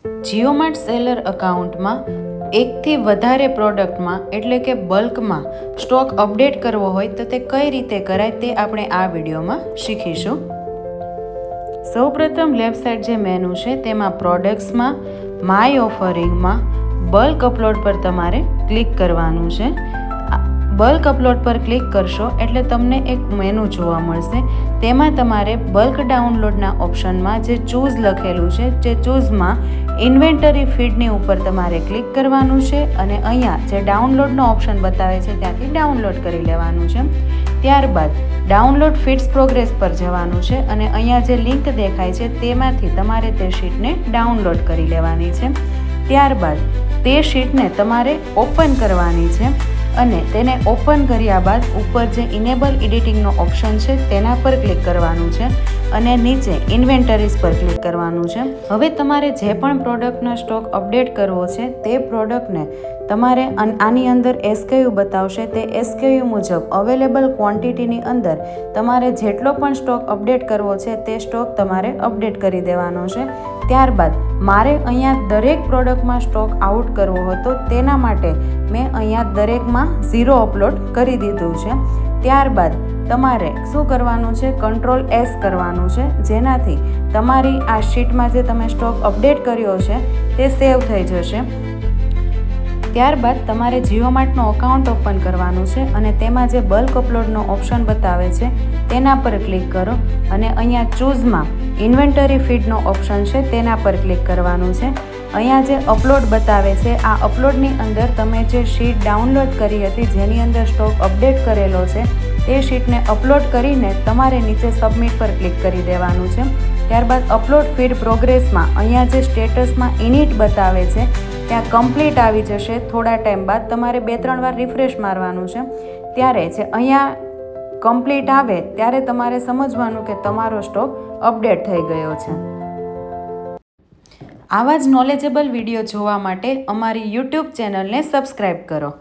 JioMart seller અકાઉન્ટમાં એકથી વધારે પ્રોડક્ટમાં એટલે કે બલ્કમાં સ્ટોક અપડેટ કરવો હોય તો તે કઈ રીતે કરાય તે આપણે આ વિડીયોમાં શીખીશું. સૌપ્રથમ લેફ્ટ સાઈડ જે મેનુ છે તેમાં પ્રોડક્ટ્સમાં માય ઓફરિંગમાં બલ્ક અપલોડ પર તમારે ક્લિક કરવાનું છે. બલ્ક અપલોડ પર ક્લિક કરશો એટલે તમને એક મેનુ જોવા મળશે. તેમાં તમારે બલ્ક ડાઉનલોડના ઓપ્શનમાં જે ચૂઝ લખેલું છે જે ચૂઝમાં ઇન્વેન્ટરી ફીડની ઉપર તમારે ક્લિક કરવાનું છે અને અહીંયા જે ડાઉનલોડનો ઓપ્શન બતાવે છે ત્યાંથી ડાઉનલોડ કરી લેવાનું છે. ત્યારબાદ ડાઉનલોડ ફીડ્સ પ્રોગ્રેસ પર જવાનું છે અને અહીંયા જે લિંક દેખાય છે તેમાંથી તમારે તે શીટને ડાઉનલોડ કરી લેવાની છે. ત્યારબાદ તે શીટને તમારે ઓપન કરવાની છે અને તેને ઓપન કર્યા બાદ ઉપર જે ઇનેબલ એડિટિંગનો ઓપ્શન છે તેના પર ક્લિક કરવાનું છે અને નીચે ઇન્વેન્ટરીઝ પર ક્લિક કરવાનું છે. હવે તમારે જે પણ પ્રોડક્ટનો સ્ટોક અપડેટ કરવો છે તે પ્રોડક્ટને તમારે આની અંદર SKU બતાવશે તે SKU મુજબ અવેલેબલ ક્વોન્ટિટીની અંદર તમારે જેટલો પણ સ્ટોક અપડેટ કરવો છે તે સ્ટોક તમારે અપડેટ કરી દેવાનો છે. ત્યારબાદ મારે અહીંયા દરેક પ્રોડક્ટમાં સ્ટોક આઉટ કરવો હતો તેના માટે મેં અહીંયા દરેકમાં 0 અપલોડ કરી દીધું છે. ત્યારબાદ તમારે શું કરવાનું છે, કંટ્રોલ S કરવાનું છે, જેનાથી તમારી આ શીટમાં જે તમે સ્ટોક અપડેટ કર્યો છે તે સેવ થઈ જશે. ત્યારબાદ તમારે જીઓમાર્ટનો અકાઉન્ટ ઓપન કરવાનું છે અને તેમાં જે બલ્ક અપલોડનો ઓપ્શન બતાવે છે તેના પર ક્લિક કરો અને અહીંયા ચૂઝમાં ઇન્વેન્ટરી ફીડનો ઓપ્શન છે તેના પર ક્લિક કરવાનું છે. અહીંયા જે અપલોડ બતાવે છે આ અપલોડની અંદર તમે જે શીટ ડાઉનલોડ કરી હતી જેની અંદર સ્ટોક અપડેટ કરેલો છે તે શીટને અપલોડ કરીને તમારે નીચે સબમિટ પર ક્લિક કરી દેવાનું છે. ત્યારબાદ અપલોડ ફીડ પ્રોગ્રેસમાં અહીંયા જે સ્ટેટસમાં ઇનિટ બતાવે છે ત્યાં કમ્પ્લીટ આવી જશે. થોડા ટાઈમ બાદ તમારે 2-3 વાર રિફ્રેશ મારવાનું છે. ત્યારે જે અહીંયા કમ્પ્લીટ આવે ત્યારે તમારે સમજવાનું કે તમારો સ્ટોક અપડેટ થઈ ગયો છે. આવા જ નોલેજેબલ વિડીયો જોવા માટે અમારી YouTube ચેનલને સબસ્ક્રાઈબ કરો.